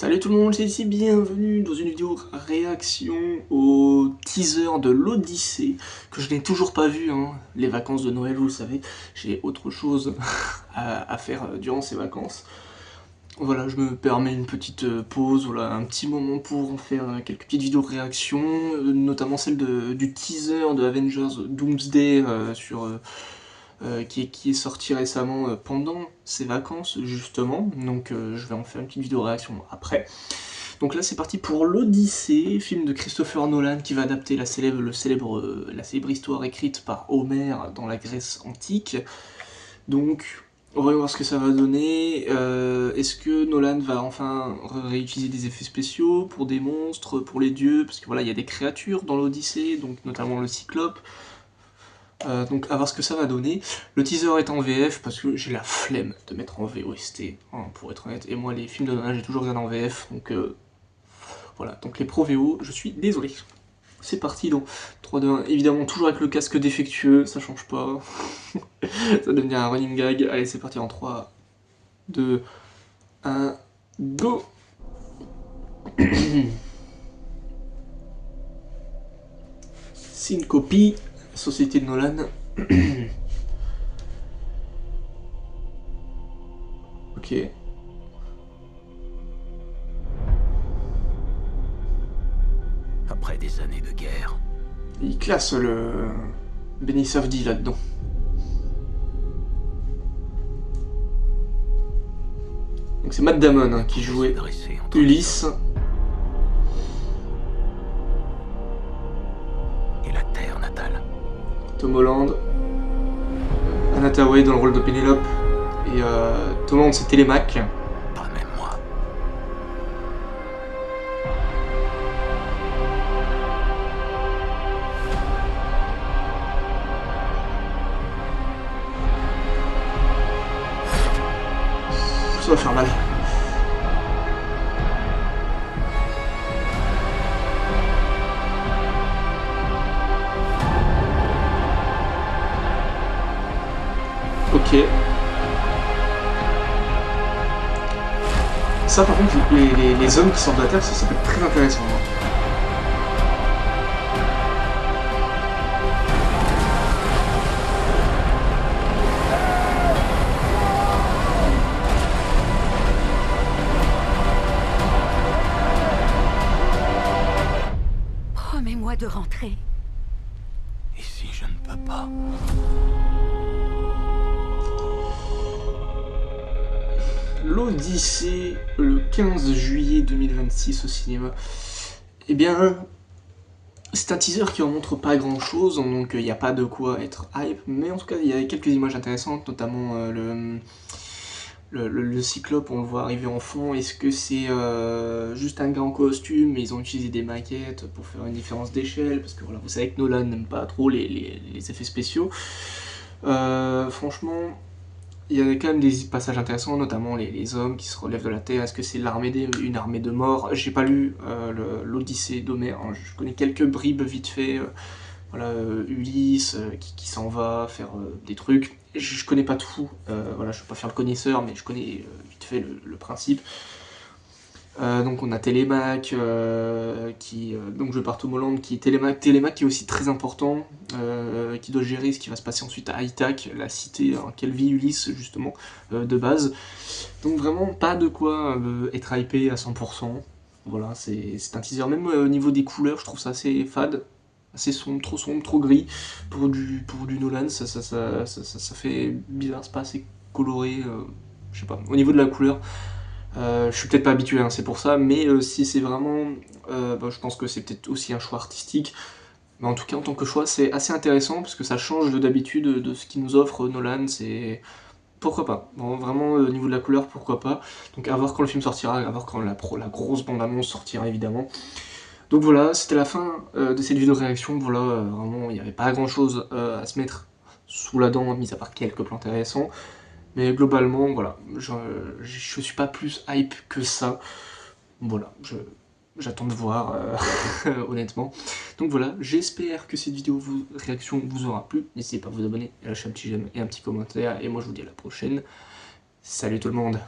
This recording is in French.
Salut tout le monde, c'est ici, bienvenue dans une vidéo réaction au teaser de l'Odyssée, que je n'ai toujours pas vu, hein. Les vacances de Noël, vous le savez, j'ai autre chose à faire durant ces vacances. Voilà, je me permets une petite pause, voilà, un petit moment pour en faire quelques petites vidéos de réaction, notamment celle du teaser de Avengers Doomsday qui est sorti récemment pendant ces vacances justement, donc je vais en faire une petite vidéo réaction après. Donc là c'est parti pour l'Odyssée, film de Christopher Nolan qui va adapter la célèbre histoire écrite par Homère dans la Grèce antique. Donc on va voir ce que ça va donner. Est-ce que Nolan va enfin réutiliser des effets spéciaux pour des monstres, pour les dieux, parce que voilà il y a des créatures dans l'Odyssée, donc notamment le Cyclope. Donc à voir ce que ça va donner. Le teaser est en VF parce que j'ai la flemme de mettre en VOST, hein, pour être honnête. Et moi les films de Nolan j'ai toujours regardé en VF, donc voilà. Donc les pro VO, je suis désolé. C'est parti donc 3, 2, 1, évidemment toujours avec le casque défectueux, ça change pas. Ça devient un running gag. Allez c'est parti en 3, 2, 1, go. C'est une copie, Société de Nolan. Ok. Après des années de guerre. Il classe le Benny Safdie là-dedans. Donc c'est Matt Damon hein, qui jouait Ulysse. Et la terre natale. Tom Holland. Anna Thaoué dans le rôle de Pénélope. Et Tom Holland c'est Télémaque. Pas même moi. Ça va faire mal. Ok. Ça par contre, les hommes qui sortent de la Terre, ça peut être très intéressant. Hein. Promets-moi de rentrer. Et si je ne peux pas? L'Odyssée, le 15 juillet 2026 au cinéma. Eh bien, c'est un teaser qui en montre pas grand chose, donc il n'y a pas de quoi être hype, mais en tout cas il y a quelques images intéressantes, notamment le Cyclope, on le voit arriver en fond. Est-ce que c'est juste un gars en costume, mais ils ont utilisé des maquettes pour faire une différence d'échelle, parce que voilà, vous savez que Nolan n'aime pas trop les effets spéciaux. Franchement, il y a quand même des passages intéressants, notamment les hommes qui se relèvent de la terre. Est-ce que c'est une armée de morts? J'ai pas lu l'Odyssée d'Homère, hein. Je connais quelques bribes vite fait. Voilà, Ulysse qui s'en va faire des trucs. Je connais pas tout, voilà, je vais pas faire le connaisseur, mais je connais vite fait le principe. Donc on a Télémaque, donc joué par Tom Holland, qui est Télémaque qui est aussi très important, qui doit gérer ce qui va se passer ensuite à Ithaque, la cité dans laquelle vit Ulysse justement, de base. Donc vraiment pas de quoi être hypé à 100%. Voilà, c'est un teaser, même au niveau des couleurs, je trouve ça assez fade, assez sombre, trop gris pour du Nolan, ça fait bizarre, c'est pas assez coloré, je sais pas, au niveau de la couleur. Je suis peut-être pas habitué, hein, c'est pour ça, mais si c'est vraiment... je pense que c'est peut-être aussi un choix artistique, mais en tout cas en tant que choix c'est assez intéressant, parce que ça change d'habitude de ce qu'il nous offre Nolan, c'est... Pourquoi pas, bon, vraiment au niveau de la couleur, pourquoi pas. Donc à voir quand le film sortira, à voir quand la grosse bande-annonce sortira évidemment. Donc voilà, c'était la fin de cette vidéo de réaction. Voilà, vraiment il n'y avait pas grand chose à se mettre sous la dent, mis à part quelques plans intéressants. Mais globalement, voilà, je suis pas plus hype que ça. Voilà, j'attends de voir, honnêtement. Donc voilà, j'espère que cette vidéo réaction vous aura plu. N'hésitez pas à vous abonner, à lâcher un petit j'aime et un petit commentaire. Et moi je vous dis à la prochaine. Salut tout le monde!